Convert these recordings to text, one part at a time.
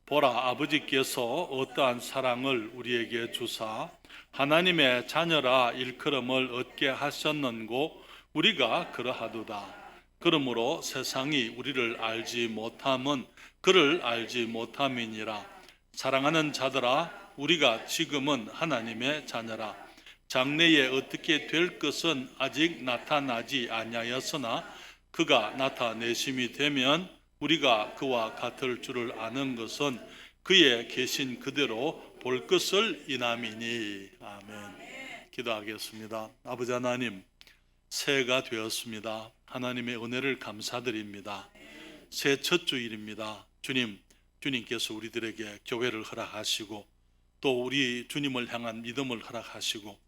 보라, 아버지께서 어떠한 사랑을 우리에게 주사 하나님의 자녀라 일컬음을 얻게 하셨는고 우리가 그러하도다. 그러므로 세상이 우리를 알지 못함은 그를 알지 못함이니라. 사랑하는 자들아, 우리가 지금은 하나님의 자녀라. 장래에 어떻게 될 것은 아직 나타나지 아니하였으나 그가 나타내심이 되면 우리가 그와 같을 줄을 아는 것은 그의 계신 그대로 볼 것을 인함이니. 아멘. 기도하겠습니다. 아버지 하나님, 새해가 되었습니다. 하나님의 은혜를 감사드립니다. 새해 첫 주일입니다. 주님께서 우리들에게 교회를 허락하시고 또 우리 주님을 향한 믿음을 허락하시고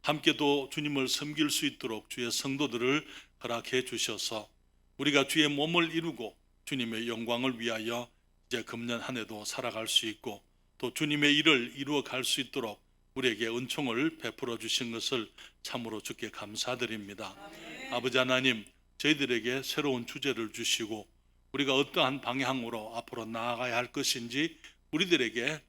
함께도 주님을 섬길 수 있도록 주의 성도들을 허락해 주셔서 우리가 주의 몸을 이루고 주님의 영광을 위하여 이제 금년 한 해도 살아갈 수 있고 또 주님의 일을 이루어 갈 수 있도록 우리에게 은총을 베풀어 주신 것을 참으로 주께 감사드립니다. 아버지 하나님, 저희들에게 새로운 주제를 주시고 우리가 어떠한 방향으로 앞으로 나아가야 할 것인지 우리들에게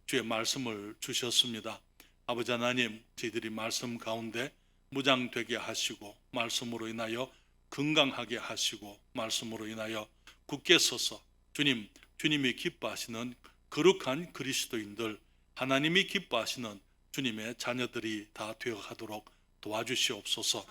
주의 말씀을 주셨습니다. 아버지 하나님, 저희들이 말씀 가운데 무장되게 하시고 말씀으로 인하여 건강하게 하시고 말씀으로 인하여 굳게 서서 주님이 기뻐하시는 거룩한 그리스도인들, 하나님이 기뻐하시는 주님의 자녀들이 다 되어가도록 도와주시옵소서.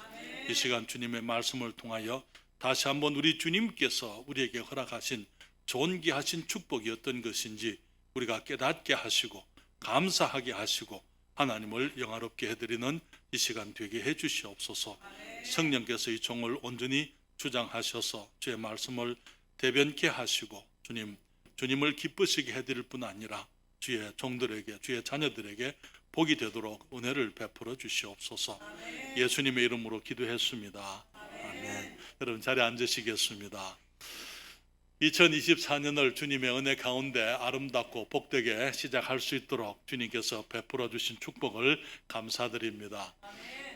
이 시간 주님의 말씀을 통하여 다시 한번 우리 주님께서 우리에게 허락하신 존귀하신 축복이 어떤 것인지 우리가 깨닫게 하시고 감사하게 하시고 하나님을 영화롭게 해드리는 이 시간 되게 해주시옵소서. 성령께서 이 종을 온전히 주장하셔서 주의 말씀을 대변케 하시고 주님을 기쁘시게 해드릴 뿐 아니라 주의 종들에게, 주의 자녀들에게 복이 되도록 은혜를 베풀어 주시옵소서. 예수님의 이름으로 기도했습니다. 아멘. 여러분 자리에 앉으시겠습니다. 2024년을 주님의 은혜 가운데 아름답고 복되게 시작할 수 있도록 주님께서 베풀어 주신 축복을 감사드립니다.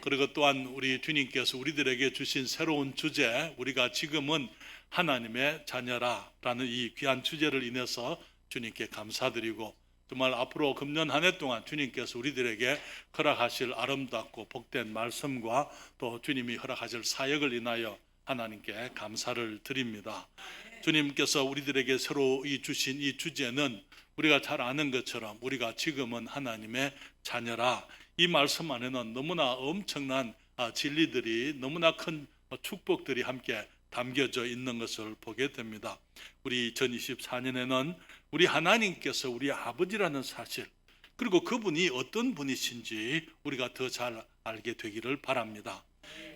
그리고 또한 우리 주님께서 우리들에게 주신 새로운 주제, 우리가 지금은 하나님의 자녀라 라는 이 귀한 주제를 인해서 주님께 감사드리고 정말 앞으로 금년 한 해 동안 주님께서 우리들에게 허락하실 아름답고 복된 말씀과 또 주님이 허락하실 사역을 인하여 하나님께 감사를 드립니다. 주님께서 우리들에게 새로 주신 이 주제는 우리가 잘 아는 것처럼 우리가 지금은 하나님의 자녀라, 이 말씀 안에는 너무나 엄청난 진리들이, 너무나 큰 축복들이 함께 담겨져 있는 것을 보게 됩니다. 우리 2024년에는 우리 하나님께서 우리 아버지라는 사실, 그리고 그분이 어떤 분이신지 우리가 더 잘 알게 되기를 바랍니다.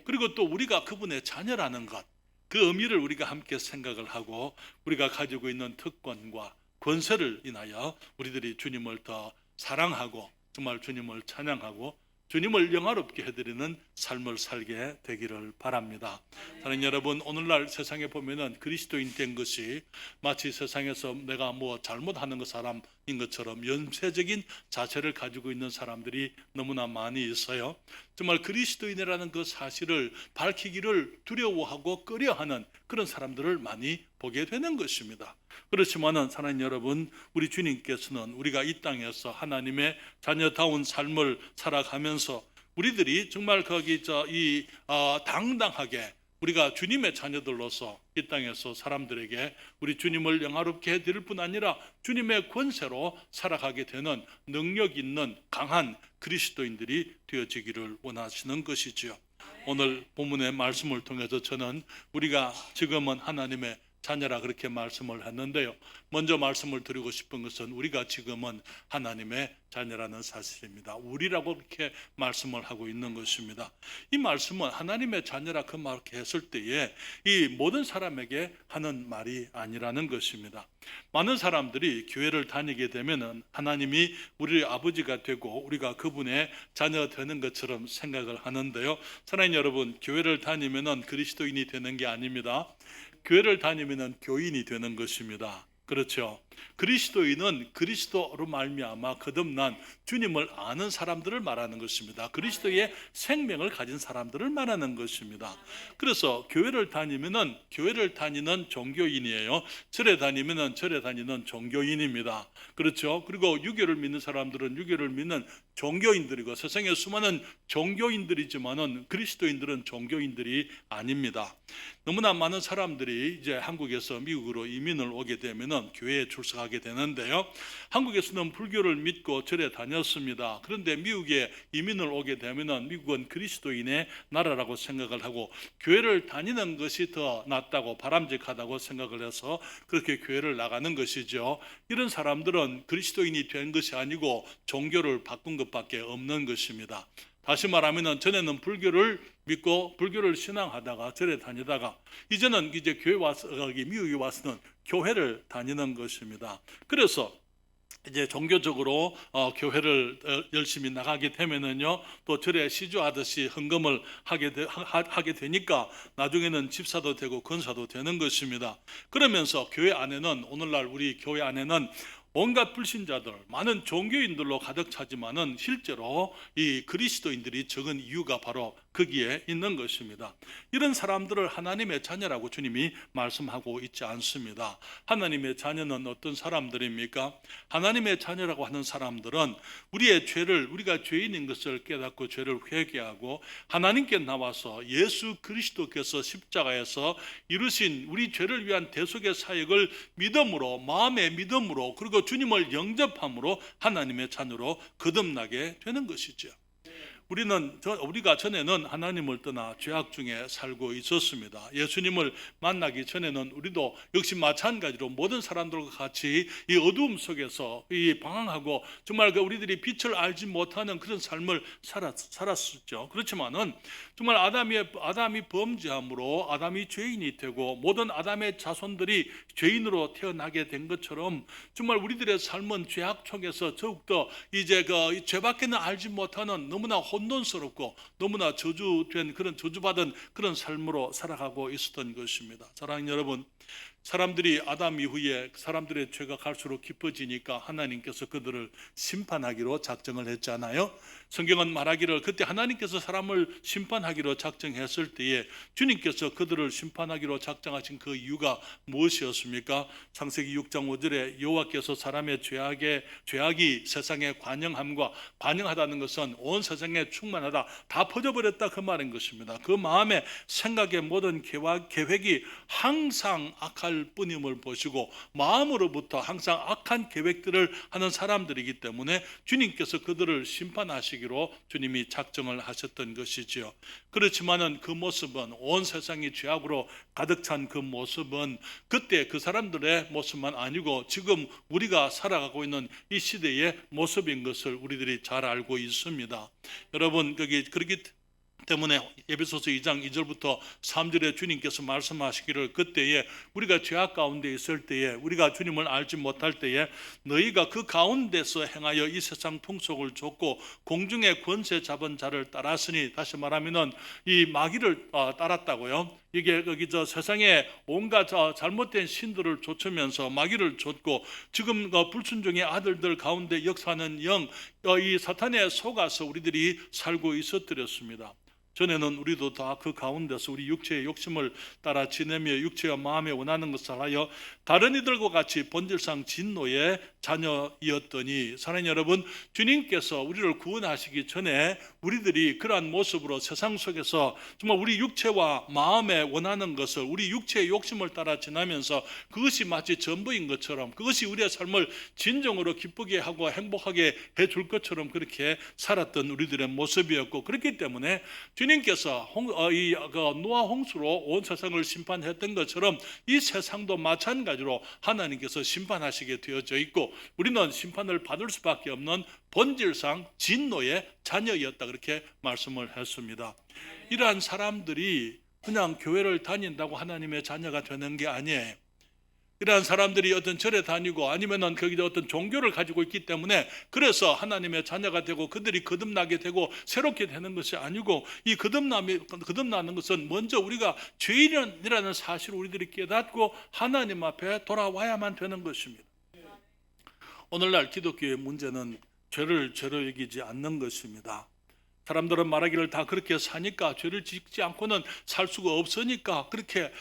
그리고 또 우리가 그분의 자녀라는 것, 그 의미를 우리가 함께 생각을 하고 우리가 가지고 있는 특권과 권세를 인하여 우리들이 주님을 더 사랑하고 정말 주님을 찬양하고 주님을 영화롭게 해드리는 삶을 살게 되기를 바랍니다. 사랑하는 여러분, 오늘날 세상에 보면은 그리스도인 된 것이 마치 세상에서 내가 뭐 잘못하는 것 사람인 것처럼 연쇄적인 자체를 가지고 있는 사람들이 너무나 많이 있어요. 정말 그리스도인이라는 그 사실을 밝히기를 두려워하고 꺼려하는 그런 사람들을 많이 보게 되는 것입니다. 그렇지만은 사랑하는 여러분, 우리 주님께서는 우리가 이 땅에서 하나님의 자녀다운 삶을 살아가면서 우리들이 정말 당당하게 우리가 주님의 자녀들로서 이 땅에서 사람들에게 우리 주님을 영화롭게 해드릴 뿐 아니라 주님의 권세로 살아가게 되는 능력 있는 강한 그리스도인들이 되어지기를 원하시는 것이지요. 오늘 본문의 말씀을 통해서 저는 우리가 지금은 하나님의 자녀라 그렇게 말씀을 했는데요, 먼저 말씀을 드리고 싶은 것은 우리가 지금은 하나님의 자녀라는 사실입니다. 우리라고 그렇게 말씀을 하고 있는 것입니다. 이 말씀은 하나님의 자녀라 그 말 했을 때에 이 모든 사람에게 하는 말이 아니라는 것입니다. 많은 사람들이 교회를 다니게 되면 하나님이 우리의 아버지가 되고 우리가 그분의 자녀가 되는 것처럼 생각을 하는데요, 사랑하는 여러분, 교회를 다니면 그리스도인이 되는 게 아닙니다. 교회를 다니면 교인이 되는 것입니다. 그렇죠? 그리스도인은 그리스도로 말미암아 거듭난 주님을 아는 사람들을 말하는 것입니다. 그리스도의 생명을 가진 사람들을 말하는 것입니다. 그래서 교회를 다니는 종교인이에요. 절에 다니면은 절에 다니는 종교인입니다. 그렇죠? 그리고 유교를 믿는 사람들은 유교를 믿는 종교인들이고, 세상에 수많은 종교인들이지만은 그리스도인들은 종교인들이 아닙니다. 너무나 많은 사람들이 이제 한국에서 미국으로 이민을 오게 되면은 교회에 출석하게 되는데요. 한국에서는 불교를 믿고 절에 다녔습니다. 그런데 미국에 이민을 오게 되면은 미국은 그리스도인의 나라라고 생각을 하고 교회를 다니는 것이 더 낫다고, 바람직하다고 생각을 해서 그렇게 교회를 나가는 것이죠. 이런 사람들은 그리스도인이 된 것이 아니고 종교를 바꾼 것밖에 없는 것입니다. 다시 말하면 전에는 불교를 믿고 불교를 신앙하다가 절에 다니다가 이제는 이제 교회 와서 미국에 와서는 교회를 다니는 것입니다. 그래서 이제 종교적으로 교회를 열심히 나가게 되면은요, 또 절에 시주하듯이 헌금을 하게 되니까 나중에는 집사도 되고 권사도 되는 것입니다. 그러면서 교회 안에는, 오늘날 우리 교회 안에는 온갖 불신자들, 많은 종교인들로 가득 차지만은 실제로 이 그리스도인들이 적은 이유가 바로 거기에 있는 것입니다. 이런 사람들을 하나님의 자녀라고 주님이 말씀하고 있지 않습니다. 하나님의 자녀는 어떤 사람들입니까? 하나님의 자녀라고 하는 사람들은 우리의 죄를, 우리가 죄인인 것을 깨닫고 죄를 회개하고 하나님께 나와서 예수 그리스도께서 십자가에서 이루신 우리 죄를 위한 대속의 사역을 믿음으로, 마음의 믿음으로, 그리고 주님을 영접함으로 하나님의 자녀로 거듭나게 되는 것이죠. 우리가 전에는 하나님을 떠나 죄악 중에 살고 있었습니다. 예수님을 만나기 전에는 우리도 역시 마찬가지로 모든 사람들과 같이 이 어두움 속에서 이 방황하고 정말 우리들이 빛을 알지 못하는 그런 삶을 살았었죠. 그렇지만은 정말 아담이 범죄함으로 아담이 죄인이 되고 모든 아담의 자손들이 죄인으로 태어나게 된 것처럼 정말 우리들의 삶은 죄악 속에서 더욱더 이제 그 죄밖에는 알지 못하는 너무나 혼돈스럽고 너무나 저주받은 그런 삶으로 살아가고 있었던 것입니다. 사랑하는 여러분, 사람들이 아담 이후에 사람들의 죄가 갈수록 깊어지니까 하나님께서 그들을 심판하기로 작정을 했잖아요. 성경은 말하기를 그때 하나님께서 사람을 심판하기로 작정했을 때에 주님께서 그들을 심판하기로 작정하신 그 이유가 무엇이었습니까? 창세기 6장 5절에 여호와께서 사람의 죄악이 세상에 관영하다는 것은 온 세상에 충만하다, 다 퍼져버렸다, 그 말인 것입니다. 그 마음의 생각의 모든 계획이 항상 악할 뿐임을 보시고 마음으로부터 항상 악한 계획들을 하는 사람들이기 때문에 주님께서 그들을 심판하시기로 주님이 작정을 하셨던 것이지요. 그렇지만은 그 모습은, 온 세상이 죄악으로 가득 찬 그 모습은 그때 그 사람들의 모습만 아니고 지금 우리가 살아가고 있는 이 시대의 모습인 것을 우리들이 잘 알고 있습니다. 여러분, 그렇기 때문에 에베소서 2장 2절부터 3절에 주님께서 말씀하시기를 그때에 우리가 죄악 가운데 있을 때에, 우리가 주님을 알지 못할 때에 너희가 그 가운데서 행하여 이 세상 풍속을 좇고 공중의 권세 잡은 자를 따랐으니, 다시 말하면은 이 마귀를 따랐다고요. 이게 세상에 온갖 잘못된 신들을 좇으면서 마귀를 좇고 지금 불순종의 아들들 가운데 역사하는 영, 이 사탄에 속아서 우리들이 살고 있었더랬습니다. 전에는 우리도 다 그 가운데서 우리 육체의 욕심을 따라 지내며 육체와 마음에 원하는 것을 하여 다른 이들과 같이 본질상 진노의 자녀이었더니, 사랑하는 여러분, 주님께서 우리를 구원하시기 전에 우리들이 그러한 모습으로 세상 속에서 정말 우리 육체와 마음에 원하는 것을, 우리 육체의 욕심을 따라 지나면서 그것이 마치 전부인 것처럼, 그것이 우리의 삶을 진정으로 기쁘게 하고 행복하게 해줄 것처럼 그렇게 살았던 우리들의 모습이었고, 그렇기 때문에 주님께서 노아 홍수로 온 세상을 심판했던 것처럼 이 세상도 마찬가지로 하나님께서 심판하시게 되어져 있고, 우리는 심판을 받을 수밖에 없는 본질상 진노의 자녀였다, 그렇게 말씀을 했습니다. 이러한 사람들이 그냥 교회를 다닌다고 하나님의 자녀가 되는 게 아니에요. 이러한 사람들이 어떤 절에 다니고 아니면은 거기서 어떤 종교를 가지고 있기 때문에 그래서 하나님의 자녀가 되고 그들이 거듭나게 되고 새롭게 되는 것이 아니고, 이 거듭나는 것은 먼저 우리가 죄인이라는 사실을 우리들이 깨닫고 하나님 앞에 돌아와야만 되는 것입니다. 오늘날 기독교의 문제는 죄를 죄로 여기지 않는 것입니다. 사람들은 말하기를 다 그렇게 사니까, 죄를 짓지 않고는 살 수가 없으니까 그렇게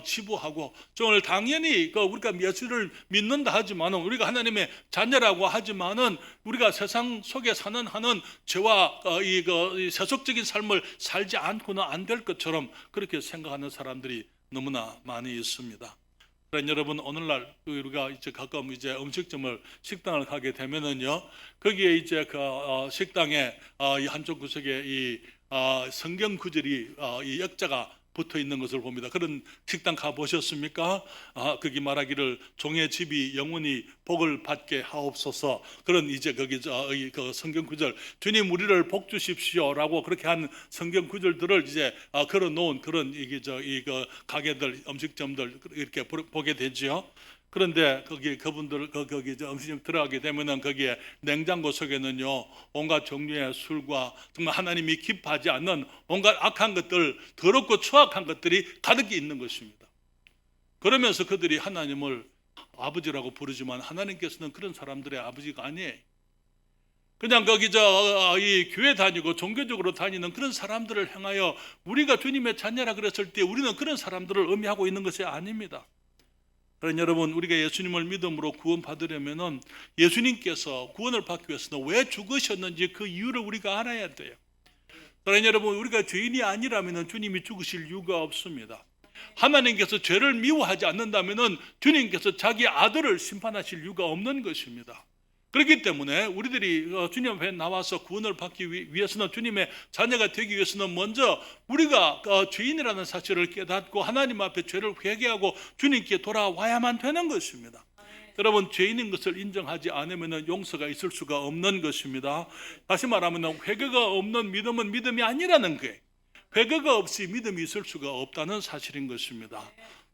치부하고, 오늘 당연히 우리가 예수를 믿는다 하지만은, 우리가 하나님의 자녀라고 하지만은, 우리가 세상 속에 사는 하는 죄와 이 세속적인 삶을 살지 않고는 안 될 것처럼 그렇게 생각하는 사람들이 너무나 많이 있습니다. 그러니까 여러분, 오늘날 우리가 이제 가끔 이제 음식점을, 식당을 가게 되면은요, 거기에 이제 식당에 이 한쪽 구석에 이 성경 구절이 이 역자가 붙어 있는 것을 봅니다. 그런 식당 가 보셨습니까? 거기 말하기를 종의 집이 영원히 복을 받게 하옵소서. 그런 이제 거기 그 성경 구절, 주님 우리를 복 주십시오라고 그렇게 한 성경 구절들을 이제 걸어 놓은 그런 그 가게들, 음식점들 이렇게 보게 되지요. 그런데 그분들 거기 음식점 들어가게 되면은 거기에 냉장고 속에는요, 온갖 종류의 술과 정말 하나님이 기뻐하지 않는 온갖 악한 것들, 더럽고 추악한 것들이 가득히 있는 것입니다. 그러면서 그들이 하나님을 아버지라고 부르지만, 하나님께서는 그런 사람들의 아버지가 아니에요. 그냥 거기 이 교회 다니고 종교적으로 다니는 그런 사람들을 향하여 우리가 주님의 자녀라 그랬을 때, 우리는 그런 사람들을 의미하고 있는 것이 아닙니다. 그러나 여러분, 우리가 예수님을 믿음으로 구원받으려면은, 예수님께서 구원을 받기 위해서는 왜 죽으셨는지 그 이유를 우리가 알아야 돼요. 그러나 여러분, 우리가 죄인이 아니라면은 주님이 죽으실 이유가 없습니다. 하나님께서 죄를 미워하지 않는다면은 주님께서 자기 아들을 심판하실 이유가 없는 것입니다. 그렇기 때문에 우리들이 주님 앞에 나와서 구원을 받기 위해서는, 주님의 자녀가 되기 위해서는 먼저 우리가 죄인이라는 사실을 깨닫고 하나님 앞에 죄를 회개하고 주님께 돌아와야만 되는 것입니다. 여러분, 죄인인 것을 인정하지 않으면 용서가 있을 수가 없는 것입니다. 다시 말하면 회개가 없는 믿음은 믿음이 아니라는 거예요. 회개가 없이 믿음이 있을 수가 없다는 사실인 것입니다.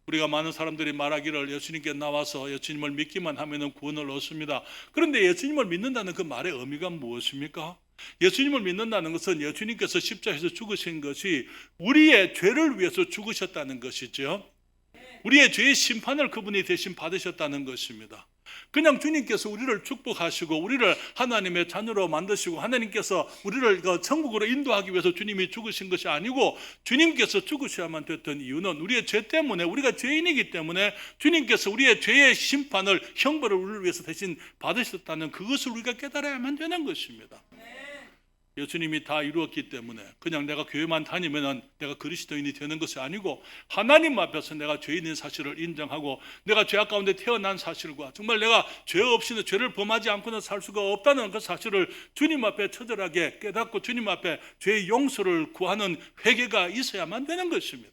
우리가 많은 사람들이 말하기를 예수님께 나와서 예수님을 믿기만 하면 구원을 얻습니다. 그런데 예수님을 믿는다는 그 말의 의미가 무엇입니까? 예수님을 믿는다는 것은 예수님께서 십자가에서 죽으신 것이 우리의 죄를 위해서 죽으셨다는 것이죠. 우리의 죄의 심판을 그분이 대신 받으셨다는 것입니다. 그냥 주님께서 우리를 축복하시고 우리를 하나님의 자녀로 만드시고 하나님께서 우리를 천국으로 인도하기 위해서 주님이 죽으신 것이 아니고, 주님께서 죽으셔야만 됐던 이유는 우리의 죄 때문에, 우리가 죄인이기 때문에 주님께서 우리의 죄의 심판을, 형벌을 우리를 위해서 대신 받으셨다는 그것을 우리가 깨달아야만 되는 것입니다. 예수님이 다 이루었기 때문에 그냥 내가 교회만 다니면 내가 그리스도인이 되는 것이 아니고, 하나님 앞에서 내가 죄인인 사실을 인정하고 내가 죄악 가운데 태어난 사실과 정말 내가 죄 없이는, 죄를 범하지 않고는 살 수가 없다는 그 사실을 주님 앞에 처절하게 깨닫고 주님 앞에 죄의 용서를 구하는 회개가 있어야만 되는 것입니다.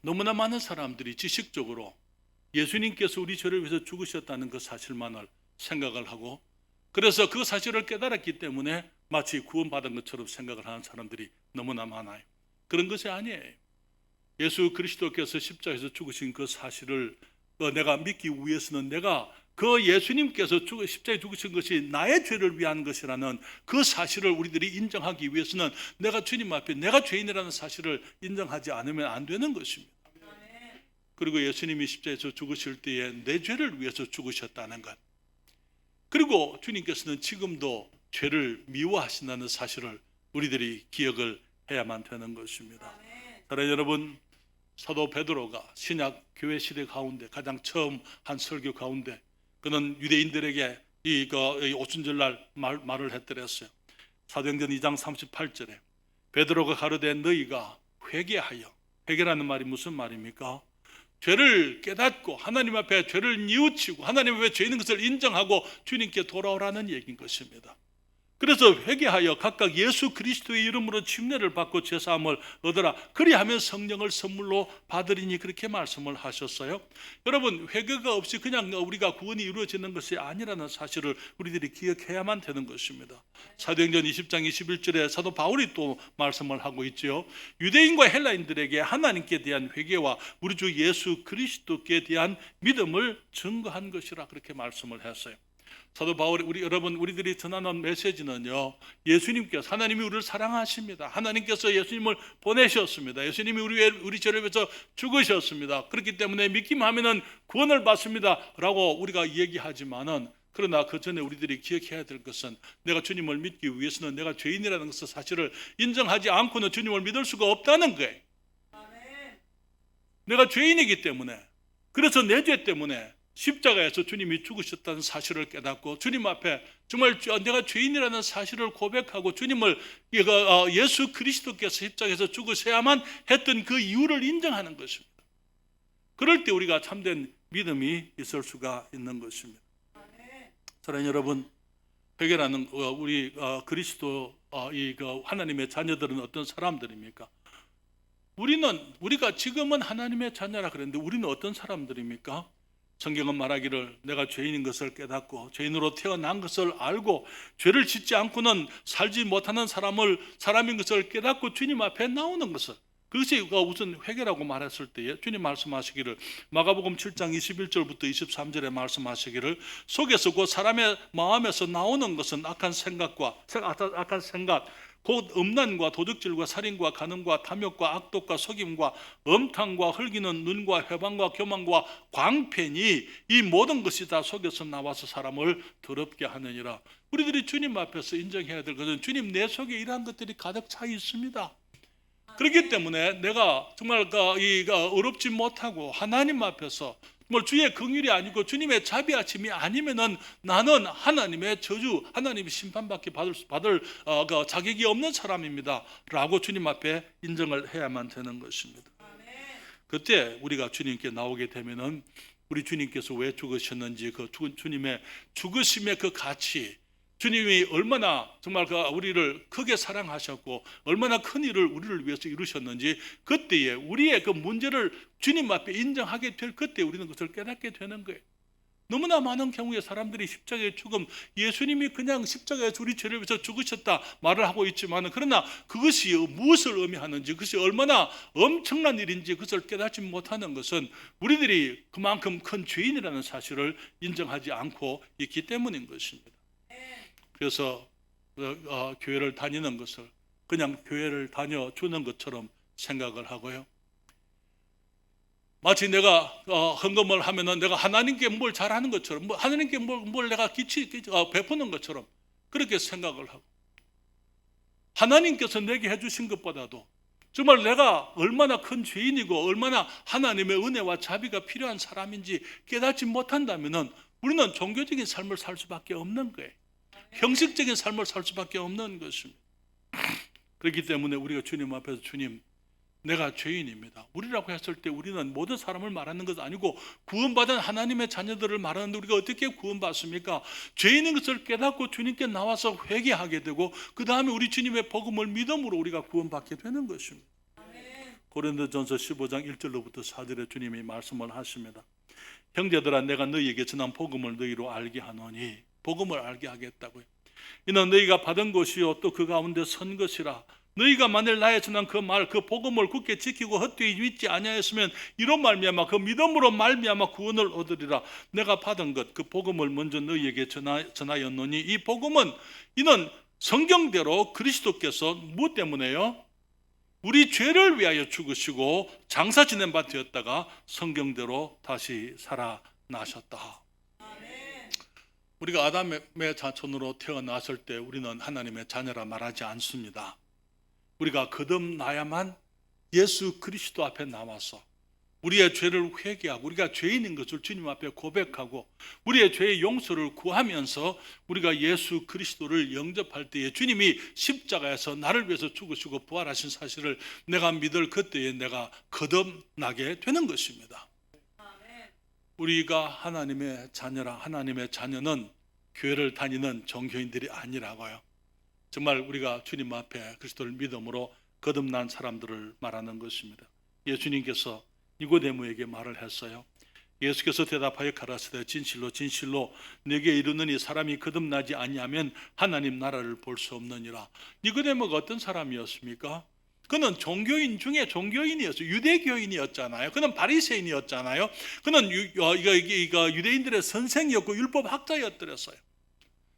너무나 많은 사람들이 지식적으로 예수님께서 우리 죄를 위해서 죽으셨다는 그 사실만을 생각을 하고, 그래서 그 사실을 깨달았기 때문에 마치 구원받은 것처럼 생각을 하는 사람들이 너무나 많아요. 그런 것이 아니에요. 예수 그리스도께서 십자가에서 죽으신 그 사실을 내가 믿기 위해서는, 내가 그 예수님께서 십자가에 죽으신 것이 나의 죄를 위한 것이라는 그 사실을 우리들이 인정하기 위해서는, 내가 주님 앞에 내가 죄인이라는 사실을 인정하지 않으면 안 되는 것입니다. 그리고 예수님이 십자가에서 죽으실 때에 내 죄를 위해서 죽으셨다는 것, 그리고 주님께서는 지금도 죄를 미워하신다는 사실을 우리들이 기억을 해야만 되는 것입니다. 사랑하는 여러분, 사도 베드로가 신약 교회 시대 가운데 가장 처음 한 설교 가운데, 그는 유대인들에게 이 오순절날 말을 했더랬어요. 사도행전 2장 38절에 베드로가 가로되 너희가 회개하여, 회개라는 말이 무슨 말입니까? 죄를 깨닫고 하나님 앞에 죄를 뉘우치고 하나님 앞에 죄 있는 것을 인정하고 주님께 돌아오라는 얘기인 것입니다. 그래서 회개하여 각각 예수 그리스도의 이름으로 침례를 받고 죄사함을 얻으라. 그리하면 성령을 선물로 받으리니, 그렇게 말씀을 하셨어요. 여러분, 회개가 없이 그냥 우리가 구원이 이루어지는 것이 아니라는 사실을 우리들이 기억해야만 되는 것입니다. 사도행전 20장 21절에 사도 바울이 또 말씀을 하고 있죠. 유대인과 헬라인들에게 하나님께 대한 회개와 우리 주 예수 그리스도께 대한 믿음을 증거한 것이라, 그렇게 말씀을 했어요. 사도 바울이 우리들이 전하는 메시지는요, 예수님께서, 하나님이 우리를 사랑하십니다. 하나님께서 예수님을 보내셨습니다. 예수님이 우리 죄를 위해서 죽으셨습니다. 그렇기 때문에 믿기만 하면은 구원을 받습니다 라고 우리가 얘기하지만은, 그러나 그 전에 우리들이 기억해야 될 것은, 내가 주님을 믿기 위해서는 내가 죄인이라는 것을 사실을 인정하지 않고는 주님을 믿을 수가 없다는 거예요. 내가 죄인이기 때문에, 그래서 내 죄 때문에 십자가에서 주님이 죽으셨다는 사실을 깨닫고 주님 앞에 정말 내가 죄인이라는 사실을 고백하고 주님을, 예수 그리스도께서 십자가에서 죽으셔야만 했던 그 이유를 인정하는 것입니다. 그럴 때 우리가 참된 믿음이 있을 수가 있는 것입니다. 사랑하는 여러분, 회개라는 우리 그리스도 하나님의 자녀들은 어떤 사람들입니까? 우리가 지금은 하나님의 자녀라 그랬는데 우리는 어떤 사람들입니까? 성경은 말하기를 내가 죄인인 것을 깨닫고 죄인으로 태어난 것을 알고 죄를 짓지 않고는 살지 못하는 사람인 것을 깨닫고 주님 앞에 나오는 것을, 그것이 우선 회개라고 말했을 때에 주님 말씀하시기를, 마가복음 7장 21절부터 23절에 말씀하시기를, 속에서 그 사람의 마음에서 나오는 것은 악한 생각, 곧 음란과 도둑질과 살인과 간음과 탐욕과 악독과 속임과 엄탕과 흘기는 눈과 회방과 교만과 광팬이, 이 모든 것이 다 속에서 나와서 사람을 더럽게 하느니라. 우리들이 주님 앞에서 인정해야 될 것은 주님 내 속에 이러한 것들이 가득 차 있습니다. 그렇기 때문에 내가 정말 어렵지 못하고 하나님 앞에서 주의 긍휼이 아니고 주님의 자비하심이 아니면은 나는 하나님의 저주, 하나님의 심판받게 받을 자격이 없는 사람입니다 라고 주님 앞에 인정을 해야만 되는 것입니다. 그때 우리가 주님께 나오게 되면은 우리 주님께서 왜 죽으셨는지, 그 주님의 죽으심의 그 가치, 주님이 얼마나 정말 우리를 크게 사랑하셨고 얼마나 큰 일을 우리를 위해서 이루셨는지, 그때에 우리의 그 문제를 주님 앞에 인정하게 될 그때 우리는 그것을 깨닫게 되는 거예요. 너무나 많은 경우에 사람들이 십자가의 죽음, 예수님이 그냥 십자가에서 우리 죄를 위해서 죽으셨다 말을 하고 있지만, 그러나 그것이 무엇을 의미하는지, 그것이 얼마나 엄청난 일인지 그것을 깨닫지 못하는 것은 우리들이 그만큼 큰 죄인이라는 사실을 인정하지 않고 있기 때문인 것입니다. 그래서 교회를 다니는 것을 그냥 교회를 다녀주는 것처럼 생각을 하고요, 마치 내가 헌금을 하면은 내가 하나님께 뭘 잘하는 것처럼, 하나님께 뭘 내가 베푸는 것처럼 그렇게 생각을 하고, 하나님께서 내게 해주신 것보다도 정말 내가 얼마나 큰 죄인이고 얼마나 하나님의 은혜와 자비가 필요한 사람인지 깨닫지 못한다면은 우리는 종교적인 삶을 살 수밖에 없는 거예요. 형식적인 삶을 살 수밖에 없는 것입니다. 그렇기 때문에 우리가 주님 앞에서, 주님 내가 죄인입니다, 우리라고 했을 때 우리는 모든 사람을 말하는 것은 아니고 구원받은 하나님의 자녀들을 말하는데, 우리가 어떻게 구원받습니까? 죄인인 것을 깨닫고 주님께 나와서 회개하게 되고 그 다음에 우리 주님의 복음을 믿음으로 우리가 구원받게 되는 것입니다. 고린도전서 15장 1절로부터 4절에 주님이 말씀을 하십니다. 형제들아, 내가 너희에게 전한 복음을 너희로 알게 하노니, 복음을 알게 하겠다고요. 이는 너희가 받은 것이요 또 그 가운데 선 것이라. 너희가 만일 나의 전한 그 말, 그 복음을 굳게 지키고 헛되이 믿지 아니하였으면 이로 말미암아 그 믿음으로 말미암아 구원을 얻으리라. 내가 받은 것, 그 복음을 먼저 너희에게 전하였노니, 이 복음은 이는 성경대로 그리스도께서 무엇 때문에요? 우리 죄를 위하여 죽으시고 장사 지낸 바 되었다가 성경대로 다시 살아나셨다. 우리가 아담의 자손으로 태어났을 때 우리는 하나님의 자녀라 말하지 않습니다. 우리가 거듭나야만 예수 그리스도 앞에 나와서 우리의 죄를 회개하고 우리가 죄인인 것을 주님 앞에 고백하고 우리의 죄의 용서를 구하면서 우리가 예수 그리스도를 영접할 때에 주님이 십자가에서 나를 위해서 죽으시고 부활하신 사실을 내가 믿을 그때에 내가 거듭나게 되는 것입니다. 우리가 하나님의 자녀라, 하나님의 자녀는 교회를 다니는 종교인들이 아니라고요. 정말 우리가 주님 앞에 그리스도를 믿음으로 거듭난 사람들을 말하는 것입니다. 예수님께서 니고데모에게 말을 했어요. 예수께서 대답하여 가라사대 진실로 진실로 내게 이르노니 사람이 거듭나지 아니하면 하나님 나라를 볼 수 없느니라. 니고데모가 어떤 사람이었습니까? 그는 종교인 중에 종교인이었어요. 유대교인이었잖아요. 그는 바리새인이었잖아요. 그는 유대인들의 선생이었고 율법 학자였더랬어요.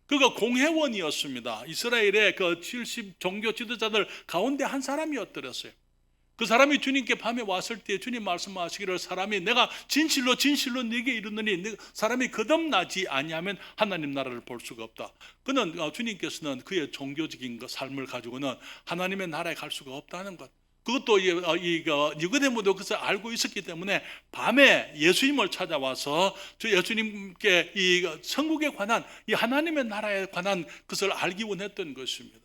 그가 공회원이었습니다. 이스라엘의 그 70 종교 지도자들 가운데 한 사람이었더랬어요. 그 사람이 주님께 밤에 왔을 때 주님 말씀하시기를 사람이 내가 진실로 네게 이르노니 사람이 거듭나지 아니하면 하나님 나라를 볼 수가 없다. 그는 주님께서는 그의 종교적인 삶을 가지고는 하나님의 나라에 갈 수가 없다는 것. 그것도 니고데모도 그것을 알고 있었기 때문에 밤에 예수님을 찾아와서 예수님께 이 천국에 관한 이 하나님의 나라에 관한 것을 알기 원했던 것입니다.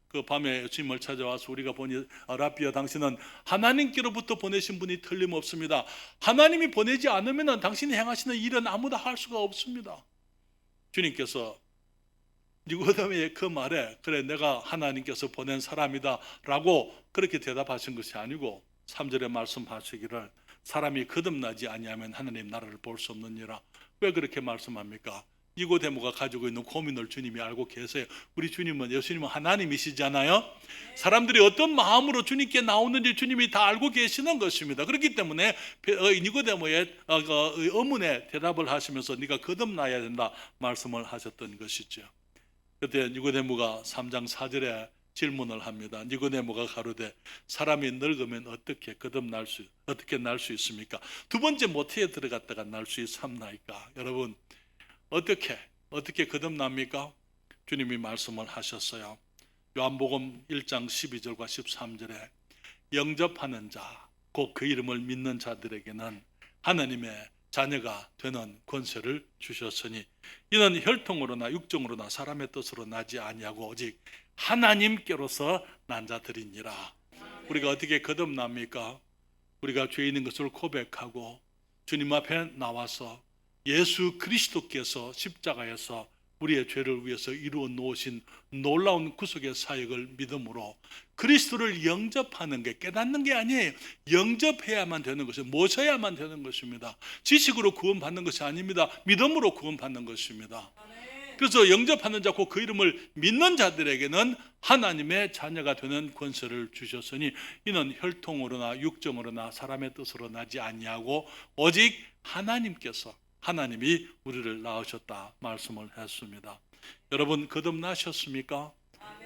그 밤에 예수님을 찾아와서 우리가 보니 라비야 당신은 하나님께로부터 보내신 분이 틀림없습니다. 하나님이 보내지 않으면 당신이 행하시는 일은 아무도 할 수가 없습니다. 주님께서 니고데모의 그 말에 그래 내가 하나님께서 보낸 사람이다 라고 그렇게 대답하신 것이 아니고 3절에 말씀하시기를 사람이 거듭나지 아니하면 하나님 나라를 볼 수 없느니라. 왜 그렇게 말씀합니까? 니고데모가 가지고 있는 고민을 주님이 알고 계세요. 우리 예수님은 하나님이시잖아요. 사람들이 어떤 마음으로 주님께 나오는지 주님이 다 알고 계시는 것입니다. 그렇기 때문에 니고데모의 의문에 대답을 하시면서 네가 거듭나야 된다 말씀을 하셨던 것이죠. 그때 니고데모가 3장 4절에 질문을 합니다. 니고데모가 가로되 사람이 늙으면 어떻게 어떻게 날 수 있습니까? 두 번째 모태에 들어갔다가 날 수 있습니까? 여러분 어떻게 거듭납니까? 주님이 말씀을 하셨어요. 요한복음 1장 12절과 13절에 영접하는 자, 곧 그 이름을 믿는 자들에게는 하나님의 자녀가 되는 권세를 주셨으니 이는 혈통으로나 육정으로나 사람의 뜻으로 나지 아니하고 오직 하나님께로서 난 자들이니라. 우리가 어떻게 거듭납니까? 우리가 죄인인 것을 고백하고 주님 앞에 나와서 예수 그리스도께서 십자가에서 우리의 죄를 위해서 이루어 놓으신 놀라운 구속의 사역을 믿음으로 그리스도를 영접하는 게 깨닫는 게 아니에요. 영접해야만 되는 것이에요. 모셔야만 되는 것입니다. 지식으로 구원받는 것이 아닙니다. 믿음으로 구원받는 것입니다. 그래서 영접하는 자, 그 이름을 믿는 자들에게는 하나님의 자녀가 되는 권세를 주셨으니 이는 혈통으로나 육정으로나 사람의 뜻으로 나지 아니하고 오직 하나님이 우리를 낳으셨다 말씀을 했습니다. 여러분 거듭나셨습니까?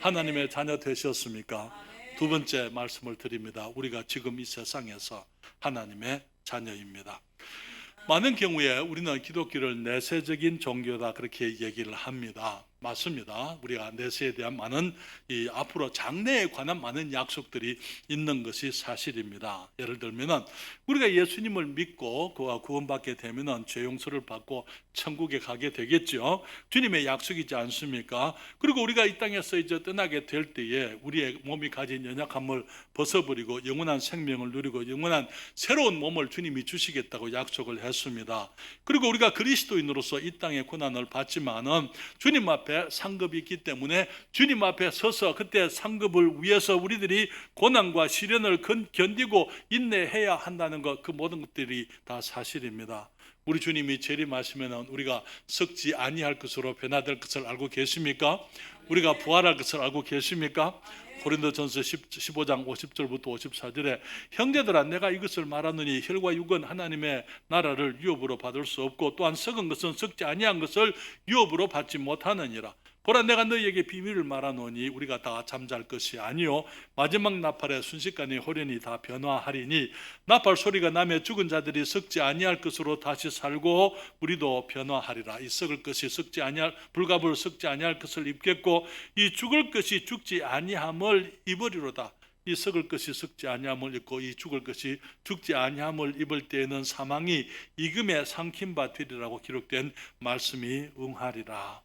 하나님의 자녀 되셨습니까? 두 번째 말씀을 드립니다. 우리가 지금 이 세상에서 하나님의 자녀입니다. 많은 경우에 우리는 기독교를 내세적인 종교다 그렇게 얘기를 합니다. 맞습니다. 우리가 내세에 대한 많은 앞으로 장래에 관한 많은 약속들이 있는 것이 사실입니다. 예를 들면 우리가 예수님을 믿고 그와 구원받게 되면 죄 용서를 받고 천국에 가게 되겠죠. 주님의 약속이지 않습니까? 그리고 우리가 이 땅에서 이제 떠나게 될 때에 우리의 몸이 가진 연약함을 벗어버리고 영원한 생명을 누리고 영원한 새로운 몸을 주님이 주시겠다고 약속을 했습니다. 그리고 우리가 그리스도인으로서 이 땅의 고난을 받지만은 주님 앞에 상급이 있기 때문에 주님 앞에 서서 그때 상급을 위해서 우리들이 고난과 시련을 견디고 인내해야 한다는 것, 그 모든 것들이 다 사실입니다. 우리 주님이 재림하시면 우리가 썩지 아니할 것으로 변화될 것을 알고 계십니까? 우리가 부활할 것을 알고 계십니까? 고린도전서 15장 50절부터 54절에 형제들아 내가 이것을 말하느니 혈과 육은 하나님의 나라를 유업으로 받을 수 없고 또한 썩은 것은 썩지 아니한 것을 유업으로 받지 못하느니라. 보라 내가 너희에게 비밀을 말하노니 우리가 다 잠잘 것이 아니요 마지막 나팔에 순식간에 호련히 다 변화하리니 나팔 소리가 나며 죽은 자들이 썩지 아니할 것으로 다시 살고 우리도 변화하리라. 이 썩을 것이 썩지 아니할 불갑을 썩지 아니할 것을 입겠고 이 죽을 것이 죽지 아니함을 입으리로다. 이 썩을 것이 썩지 아니함을 입고 이 죽을 것이 죽지 아니함을 입을 때에는 사망이 이금에 삼킨 바 되리라고 기록된 말씀이 응하리라.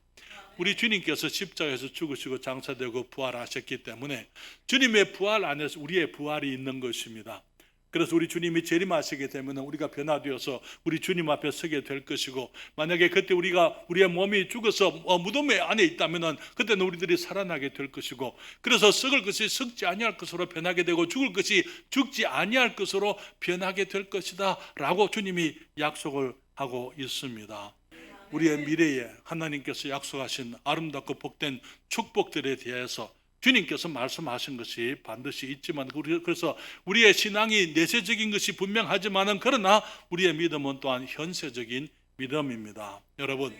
우리 주님께서 십자가에서 죽으시고 장사되고 부활하셨기 때문에 주님의 부활 안에서 우리의 부활이 있는 것입니다. 그래서 우리 주님이 재림하시게 되면 우리가 변화되어서 우리 주님 앞에 서게 될 것이고 만약에 그때 우리의 몸이 죽어서 무덤 안에 있다면 그때는 우리들이 살아나게 될 것이고 그래서 썩을 것이 썩지 아니할 것으로 변하게 되고 죽을 것이 죽지 아니할 것으로 변하게 될 것이다 라고 주님이 약속을 하고 있습니다. 우리의 미래에 하나님께서 약속하신 아름답고 복된 축복들에 대해서 주님께서 말씀하신 것이 반드시 있지만, 그래서 우리의 신앙이 내세적인 것이 분명하지만은 그러나 우리의 믿음은 또한 현세적인 믿음입니다. 여러분,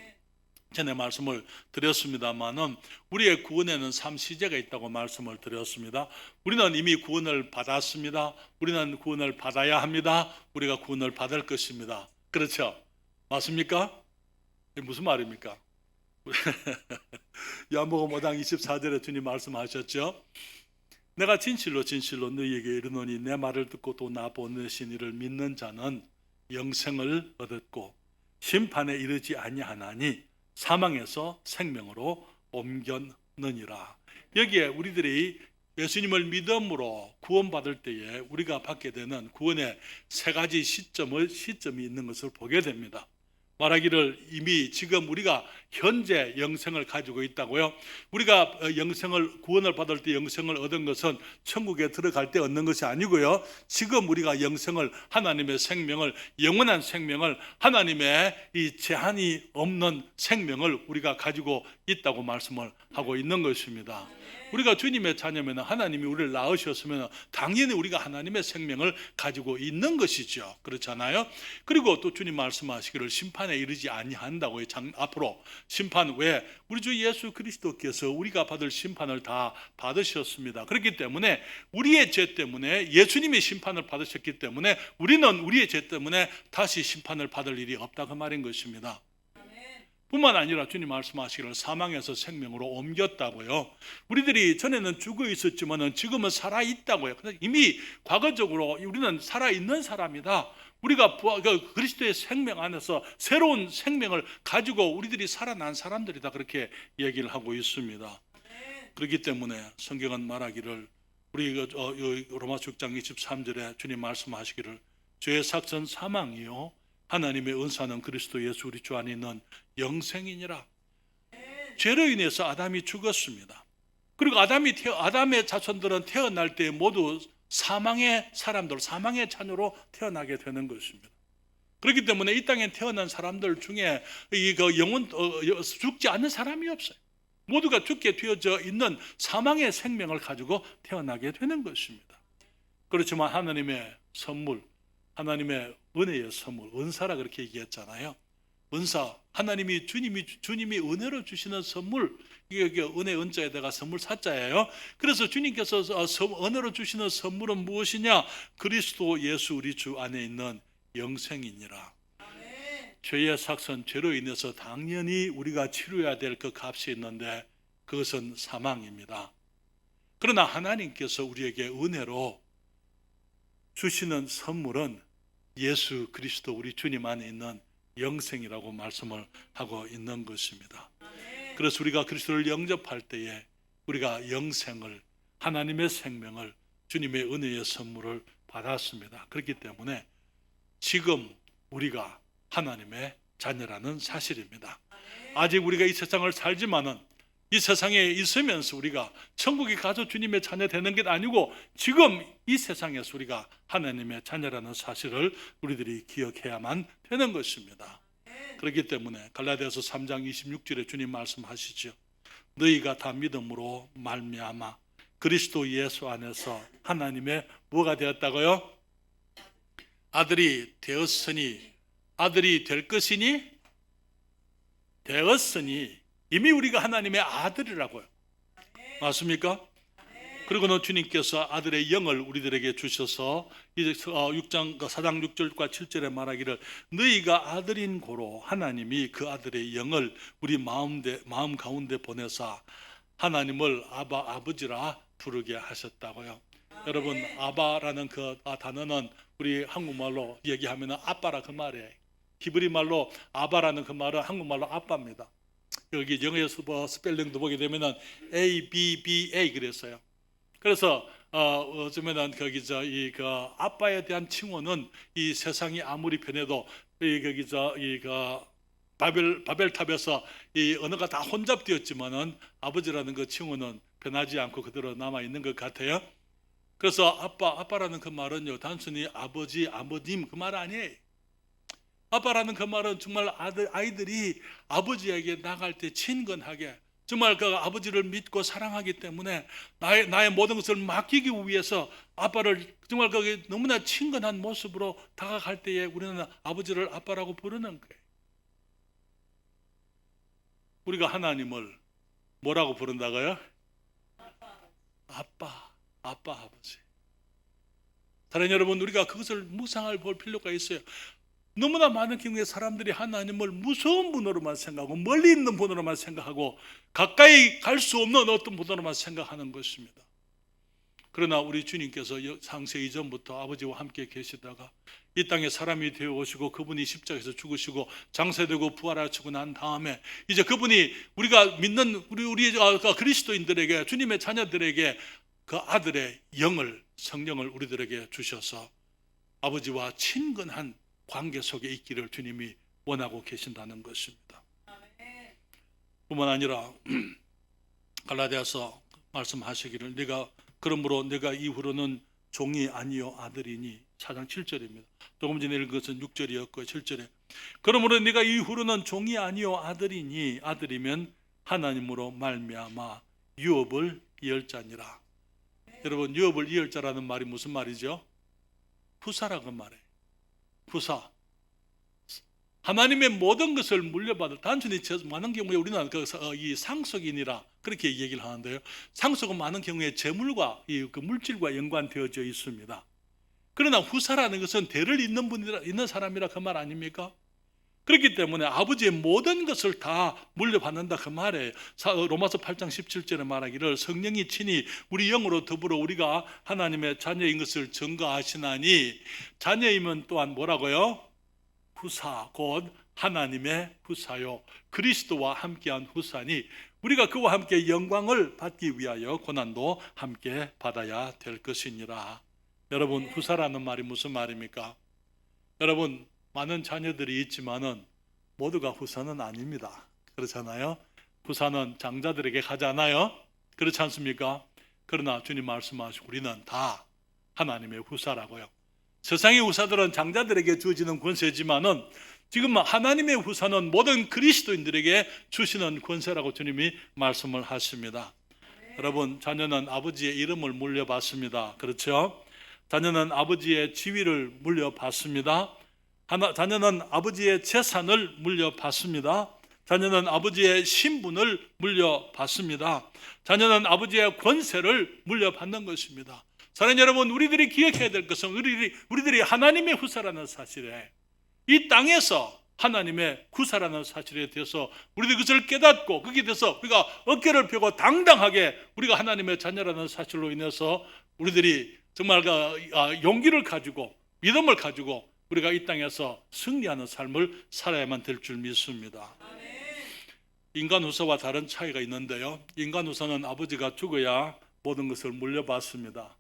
전에 말씀을 드렸습니다만은 우리의 구원에는 3시제가 있다고 말씀을 드렸습니다. 우리는 이미 구원을 받았습니다. 우리는 구원을 받아야 합니다. 우리가 구원을 받을 것입니다. 그렇죠? 맞습니까? 이게 무슨 말입니까? 요한복음 5장 24절에 주님 말씀하셨죠. 내가 진실로 진실로 너희에게 이르노니 내 말을 듣고 또 나 보내신 이를 믿는 자는 영생을 얻었고 심판에 이르지 아니하나니 사망에서 생명으로 옮겼느니라. 여기에 우리들이 예수님을 믿음으로 구원받을 때에 우리가 받게 되는 구원의 세 가지 시점이 있는 것을 보게 됩니다. 말하기를 이미 지금 우리가 현재 영생을 가지고 있다고요. 우리가 구원을 받을 때 영생을 얻은 것은 천국에 들어갈 때 얻는 것이 아니고요. 지금 우리가 영생을, 하나님의 생명을, 영원한 생명을, 하나님의 이 제한이 없는 생명을 우리가 가지고 있다고 말씀을 하고 있는 것입니다. 우리가 주님의 자녀면, 하나님이 우리를 낳으셨으면 당연히 우리가 하나님의 생명을 가지고 있는 것이죠. 그렇잖아요. 그리고 또 주님 말씀하시기를 심판에 이르지 아니한다고요. 앞으로 심판, 왜? 우리 주 예수 그리스도께서 우리가 받을 심판을 다 받으셨습니다. 그렇기 때문에 우리의 죄 때문에, 예수님이 심판을 받으셨기 때문에 우리는 우리의 죄 때문에 다시 심판을 받을 일이 없다, 그 말인 것입니다. 뿐만 아니라 주님 말씀하시기를 사망에서 생명으로 옮겼다고요. 우리들이 전에는 죽어 있었지만은 지금은 살아 있다고요. 이미 과거적으로 우리는 살아 있는 사람이다. 우리가 그리스도의 생명 안에서 새로운 생명을 가지고 우리들이 살아난 사람들이다, 그렇게 얘기를 하고 있습니다. 그렇기 때문에 성경은 말하기를, 우리 로마서 6장 23절에 주님 말씀하시기를 죄의 삭선 사망이요 하나님의 은사는 그리스도 예수 우리 주 안에 있는 영생이니라. 죄로 인해서 아담이 죽었습니다. 그리고 아담의 자손들은 태어날 때 모두 사망의 사람들, 사망의 자녀로 태어나게 되는 것입니다. 그렇기 때문에 이 땅에 태어난 사람들 중에 죽지 않는 사람이 없어요. 모두가 죽게 되어져 있는 사망의 생명을 가지고 태어나게 되는 것입니다. 그렇지만 하나님의 선물, 하나님의 은혜의 선물, 은사라 그렇게 얘기했잖아요. 은사, 하나님이 주님이 은혜로 주시는 선물, 이게 은혜 은자에다가 선물 사자예요. 그래서 주님께서 은혜로 주시는 선물은 무엇이냐? 그리스도 예수 우리 주 안에 있는 영생이니라. 죄의 삭선, 죄로 인해서 당연히 우리가 치러야 될 그 값이 있는데 그것은 사망입니다. 그러나 하나님께서 우리에게 은혜로 주시는 선물은 예수 그리스도 우리 주님 안에 있는 영생이라고 말씀을 하고 있는 것입니다. 그래서 우리가 그리스도를 영접할 때에 우리가 영생을, 하나님의 생명을, 주님의 은혜의 선물을 받았습니다. 그렇기 때문에 지금 우리가 하나님의 자녀라는 사실입니다. 아직 우리가 이 세상을 살지만은 이 세상에 있으면서 우리가 천국에 가서 주님의 자녀 되는 게 아니고 지금 이 세상에서 우리가 하나님의 자녀라는 사실을 우리들이 기억해야만 되는 것입니다. 그렇기 때문에 갈라디아서 3장 26절에 주님 말씀하시죠. 너희가 다 믿음으로 말미암아 그리스도 예수 안에서 하나님의 뭐가 되었다고요? 아들이 되었으니, 아들이 될 것이니 되었으니 이미 우리가 하나님의 아들이라고요. 맞습니까? 그리고는 주님께서 아들의 영을 우리들에게 주셔서 이제 4장 6절과 7절에 말하기를 너희가 아들인 고로 하나님이 그 아들의 영을 우리 마음 가운데 보내사 하나님을 아버지라 부르게 하셨다고요. 여러분, 아바라는 그 단어는 우리 한국말로 얘기하면 아빠라 그 말이에요. 히브리 말로 아바라는 그 말은 한국말로 아빠입니다. 여기 영어에서 스펠링도 보게 되면은 ABBA 그랬어요. 그래서 어쩌면은 거기서 그 아빠에 대한 칭호는 이 세상이 아무리 변해도 거기서 바벨탑에서 이 언어가 다 혼잡되었지만은 아버지라는 그 칭호는 변하지 않고 그대로 남아 있는 것 같아요. 그래서 아빠라는 그 말은요 단순히 아버지, 아버님 그 말 아니에요. 아빠라는 그 말은 정말 아이들이 아버지에게 나갈 때 친근하게 정말 그 아버지를 믿고 사랑하기 때문에 나의 모든 것을 맡기기 위해서 아빠를 정말 그 너무나 친근한 모습으로 다가갈 때에 우리는 아버지를 아빠라고 부르는 거예요. 우리가 하나님을 뭐라고 부른다고요? 아빠, 아버지. 사랑하는 여러분, 우리가 그것을 묵상할 볼 필요가 있어요. 너무나 많은 경우에 사람들이 하나님을 무서운 분으로만 생각하고 멀리 있는 분으로만 생각하고 가까이 갈 수 없는 어떤 분으로만 생각하는 것입니다. 그러나 우리 주님께서 창세 이전부터 아버지와 함께 계시다가 이 땅에 사람이 되어 오시고 그분이 십자가에서 죽으시고 장세되고 부활하시고 난 다음에 이제 그분이 우리가 믿는 우리 그리스도인들에게, 주님의 자녀들에게 그 아들의 영을, 성령을 우리들에게 주셔서 아버지와 친근한 관계 속에 있기를 주님이 원하고 계신다는 것입니다. 뿐만 아니라 갈라디아서 말씀하시기를 그러므로 내가 이후로는 종이 아니요 아들이니, 4장 7절입니다. 조금 전에 읽은 것은 6절이었고 7절에 그러므로 내가 이후로는 종이 아니요 아들이니, 아들이면 하나님으로 말미암아 유업을 이을 자니라. 여러분, 유업을 이을 자라는 말이 무슨 말이죠? 후사라고 말해요. 후사. 하나님의 모든 것을 물려받을, 단순히 많은 경우에 우리는 이 상속인이라 그렇게 얘기를 하는데요, 상속은 많은 경우에 재물과 그 물질과 연관되어져 있습니다. 그러나 후사라는 것은 대를 잇는 사람이라 그 말 아닙니까? 그렇기 때문에 아버지의 모든 것을 다 물려받는다 그 말이에요. 로마서 8장 17절에 말하기를 성령이 친히 우리 영으로 더불어 우리가 하나님의 자녀인 것을 증거하시나니, 자녀이면 또한 뭐라고요? 후사, 곧 하나님의 후사요 그리스도와 함께한 후사니 우리가 그와 함께 영광을 받기 위하여 고난도 함께 받아야 될 것이니라. 여러분, 후사라는 말이 무슨 말입니까? 여러분, 많은 자녀들이 있지만은 모두가 후사는 아닙니다. 그렇잖아요. 후사는 장자들에게 가잖아요. 그렇지 않습니까? 그러나 주님 말씀하시고 우리는 다 하나님의 후사라고요. 세상의 후사들은 장자들에게 주어지는 권세지만은 지금 하나님의 후사는 모든 그리스도인들에게 주시는 권세라고 주님이 말씀을 하십니다. 여러분, 자녀는 아버지의 이름을 물려받습니다. 그렇죠? 자녀는 아버지의 지위를 물려받습니다. 자녀는 아버지의 재산을 물려받습니다. 자녀는 아버지의 신분을 물려받습니다. 자녀는 아버지의 권세를 물려받는 것입니다. 사랑하는 여러분, 우리들이 기억해야 될 것은 우리들이 하나님의 후사라는 사실에, 이 땅에서 하나님의 후사라는 사실에 대해서 우리들이 그것을 깨닫고 거기에 대해서 우리가 어깨를 펴고 당당하게 우리가 하나님의 자녀라는 사실로 인해서 우리들이 정말 용기를 가지고 믿음을 가지고 우리가 이 땅에서 승리하는 삶을 살아야만 될 줄 믿습니다. 인간 후사와 다른 차이가 있는데요, 인간 후사는 아버지가 죽어야 모든 것을 물려받습니다.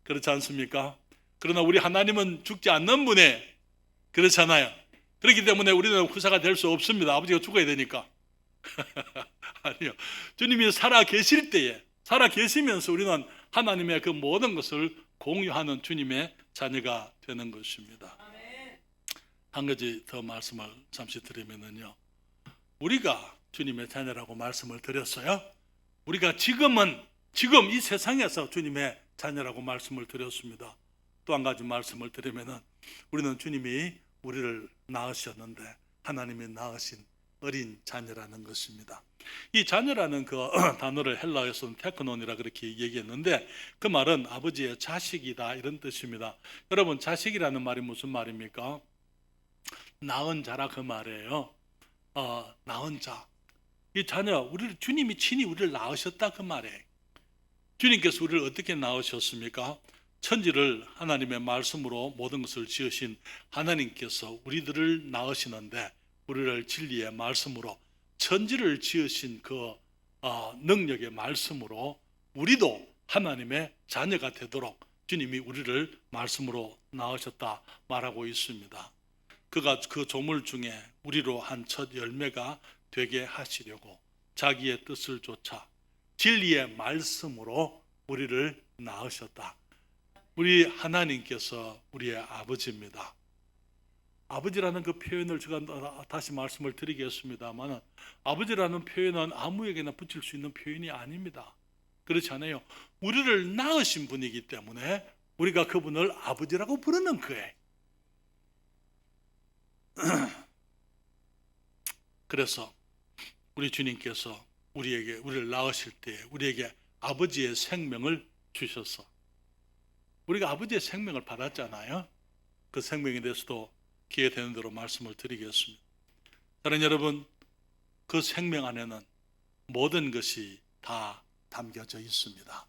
그렇지 않습니까? 그러나 우리 하나님은 죽지 않는 분에, 그렇잖아요. 그렇기 때문에 우리는 후사가 될 수 없습니다. 아버지가 죽어야 되니까. 아니요. 주님이 살아 계실 때에, 살아 계시면서 우리는 하나님의 그 모든 것을 공유하는 주님의 자녀가 되는 것입니다. 한 가지 더 말씀을 잠시 드리면요, 우리가 주님의 자녀라고 말씀을 드렸어요. 우리가 지금 이 세상에서 주님의 자녀라고 말씀을 드렸습니다. 또 한 가지 말씀을 드리면은 우리는 주님이 우리를 낳으셨는데 하나님이 낳으신 어린 자녀라는 것입니다. 이 자녀라는 그 단어를 헬라어에서는 테크논이라 그렇게 얘기했는데 그 말은 아버지의 자식이다 이런 뜻입니다. 여러분, 자식이라는 말이 무슨 말입니까? 낳은 자라 그 말이에요. 낳은 자. 이 자녀, 주님이 친히 우리를 낳으셨다 그 말이에요. 주님께서 우리를 어떻게 낳으셨습니까? 천지를 하나님의 말씀으로 모든 것을 지으신 하나님께서 우리들을 낳으시는데, 우리를 진리의 말씀으로 천지를 지으신 그 능력의 말씀으로 우리도 하나님의 자녀가 되도록 주님이 우리를 말씀으로 낳으셨다 말하고 있습니다. 그가 그 조물 중에 우리로 한 첫 열매가 되게 하시려고 자기의 뜻을 좇아 진리의 말씀으로 우리를 낳으셨다. 우리 하나님께서 우리의 아버지입니다. 아버지라는 그 표현을 제가 다시 말씀을 드리겠습니다만, 아버지라는 표현은 아무에게나 붙일 수 있는 표현이 아닙니다. 그렇지 않아요? 우리를 낳으신 분이기 때문에 우리가 그분을 아버지라고 부르는 거예요. 그래서 우리 주님께서 우리를 낳으실 때 우리에게 아버지의 생명을 주셔서 우리가 아버지의 생명을 받았잖아요. 그 생명에 대해서도 기회 되는 대로 말씀을 드리겠습니다. 사랑하는 여러분, 그 생명 안에는 모든 것이 다 담겨져 있습니다.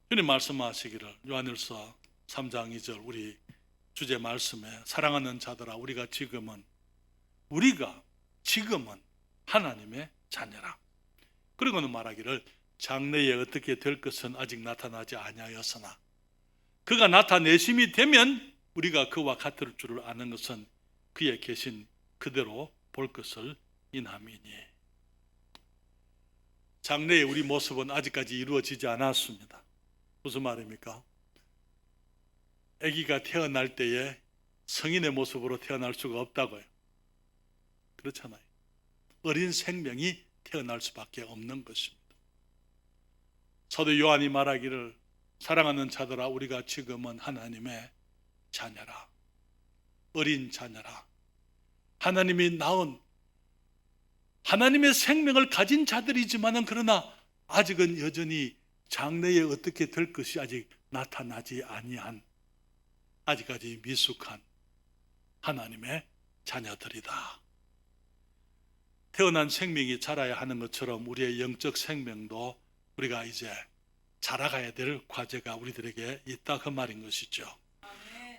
주님 말씀하시기를 요한일서 3장 2절 우리 주제 말씀에 사랑하는 자들아 우리가 지금은 하나님의 자녀라. 그리고는 말하기를 장래에 어떻게 될 것은 아직 나타나지 아니하였으나 그가 나타내심이 되면 우리가 그와 같을 줄을 아는 것은 그의 계신 그대로 볼 것을 인함이니. 장래의 우리 모습은 아직까지 이루어지지 않았습니다. 무슨 말입니까? 아기가 태어날 때에 성인의 모습으로 태어날 수가 없다고요. 그렇잖아요. 어린 생명이 태어날 수밖에 없는 것입니다. 사도 요한이 말하기를 사랑하는 자들아 우리가 지금은 하나님의 자녀라. 어린 자녀라. 하나님이 낳은 하나님의 생명을 가진 자들이지만은 그러나 아직은 여전히 장래에 어떻게 될 것이 아직 나타나지 아니한 아직까지 미숙한 하나님의 자녀들이다. 태어난 생명이 자라야 하는 것처럼 우리의 영적 생명도 우리가 이제 자라가야 될 과제가 우리들에게 있다 그 말인 것이죠.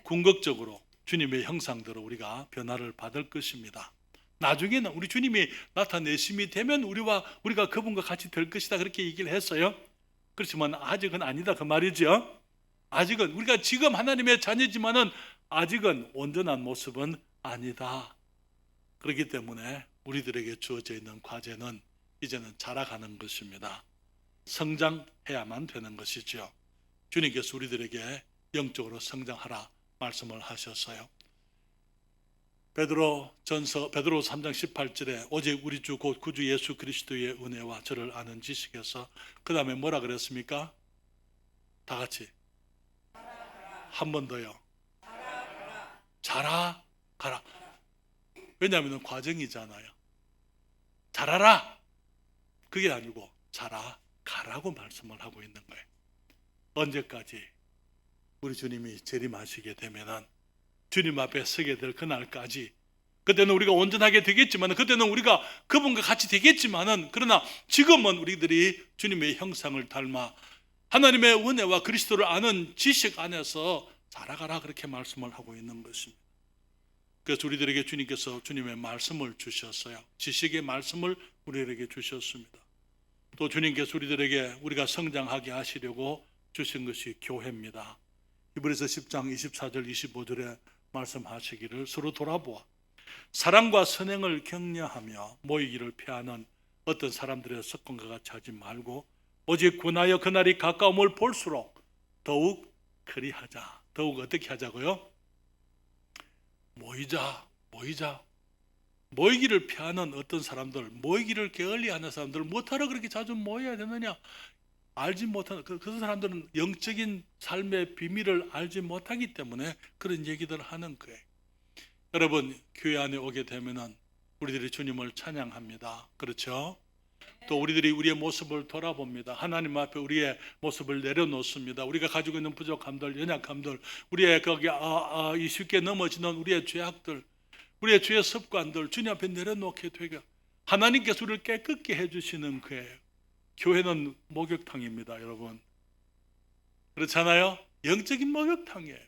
궁극적으로 주님의 형상대로 우리가 변화를 받을 것입니다. 나중에는 우리 주님이 나타내심이 되면 우리가 그분과 같이 될 것이다 그렇게 얘기를 했어요. 그렇지만 아직은 아니다 그 말이죠. 아직은 우리가 지금 하나님의 자녀지만은 아직은 온전한 모습은 아니다. 그렇기 때문에 우리들에게 주어져 있는 과제는 이제는 자라가는 것입니다. 성장해야만 되는 것이죠. 주님께서 우리들에게 영적으로 성장하라 말씀을 하셨어요. 베드로전서 3장 18절에 오직 우리 주 곧 구주 예수 그리스도의 은혜와 저를 아는 지식에서 그 다음에 뭐라 그랬습니까? 다 같이 한 번 더요. 자라가라. 왜냐하면 과정이잖아요. 자라라 그게 아니고 자라가라고 말씀을 하고 있는 거예요. 언제까지? 우리 주님이 재림하시게 되면은 주님 앞에 서게 될 그날까지. 그때는 우리가 온전하게 되겠지만, 그때는 우리가 그분과 같이 되겠지만은, 그러나 지금은 우리들이 주님의 형상을 닮아 하나님의 은혜와 그리스도를 아는 지식 안에서 자라가라 그렇게 말씀을 하고 있는 것입니다. 그래서 우리들에게 주님께서 주님의 말씀을 주셨어요. 지식의 말씀을 우리에게 주셨습니다. 또 주님께서 우리들에게 우리가 성장하게 하시려고 주신 것이 교회입니다. 히브리서 10장 24절 25절에 말씀하시기를 서로 돌아보아 사랑과 선행을 격려하며 모이기를 피하는 어떤 사람들의 습관과 같이 하지 말고 오직 군하여 그날이 가까움을 볼수록 더욱 그리하자. 더욱 어떻게 하자고요? 모이자. 모이기를 피하는 어떤 사람들, 모이기를 게을리하는 사람들, 뭐하러 그렇게 자주 모여야 되느냐? 알지 못하는 그 사람들은 영적인 삶의 비밀을 알지 못하기 때문에 그런 얘기들을 하는 거예요. 여러분, 교회 안에 오게 되면은 우리들이 주님을 찬양합니다. 그렇죠? 또 우리들이 우리의 모습을 돌아봅니다. 하나님 앞에 우리의 모습을 내려놓습니다. 우리가 가지고 있는 부족함들, 연약함들, 우리의 이 쉽게 넘어지는 우리의 죄악들, 우리의 죄의 습관들 주님 앞에 내려놓게 되게 하나님께서 우리를 깨끗게 해주시는 거예요. 교회는 목욕탕입니다, 여러분. 그렇잖아요? 영적인 목욕탕이에요.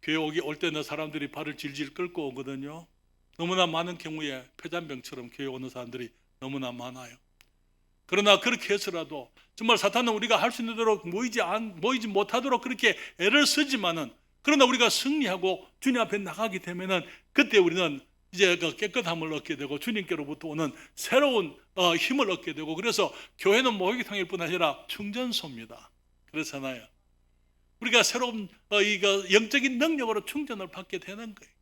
교회 올 때는 사람들이 발을 질질 끌고 오거든요. 너무나 많은 경우에 폐잔병처럼 교회 오는 사람들이 너무나 많아요. 그러나 그렇게 해서라도 정말 사탄은 우리가 할 수 있는 대로 모이지 못하도록 그렇게 애를 쓰지만은 그러나 우리가 승리하고 주님 앞에 나가게 되면은 그때 우리는 이제 그 깨끗함을 얻게 되고 주님께로부터 오는 새로운 힘을 얻게 되고 그래서 교회는 목욕탕일 뿐 아니라 충전소입니다. 그렇잖아요. 우리가 새로운 이거 영적인 능력으로 충전을 받게 되는 거예요.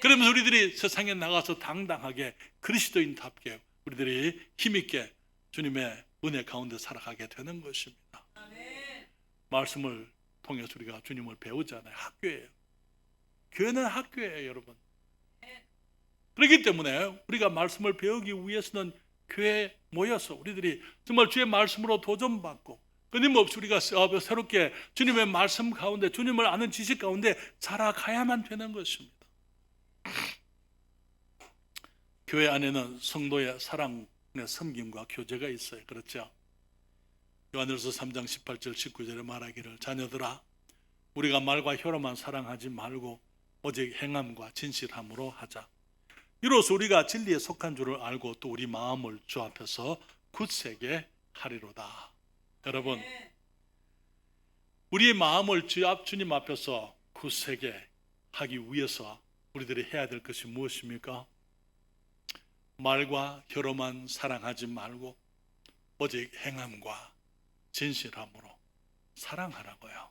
그러면서 우리들이 세상에 나가서 당당하게 그리스도인답게 우리들이 힘있게 주님의 은혜 가운데 살아가게 되는 것입니다. 말씀을 통해서 우리가 주님을 배우잖아요. 학교예요. 교회는 학교예요, 여러분. 그렇기 때문에 우리가 말씀을 배우기 위해서는 교회에 모여서 우리들이 정말 주의 말씀으로 도전받고 끊임없이 우리가 새롭게 주님의 말씀 가운데 주님을 아는 지식 가운데 자라가야만 되는 것입니다. 교회 안에는 성도의 사랑의 섬김과 교제가 있어요. 그렇죠? 요한일서 3장 18절 19절에 말하기를 자녀들아 우리가 말과 혀로만 사랑하지 말고 오직 행함과 진실함으로 하자. 이로써 우리가 진리에 속한 줄을 알고 또 우리 마음을 주 앞에서 굳세게 하리로다. 여러분, 우리의 마음을 주님 앞에서 굳세게 하기 위해서 우리들이 해야 될 것이 무엇입니까? 말과 혀로만 사랑하지 말고 오직 행함과 진실함으로 사랑하라고요.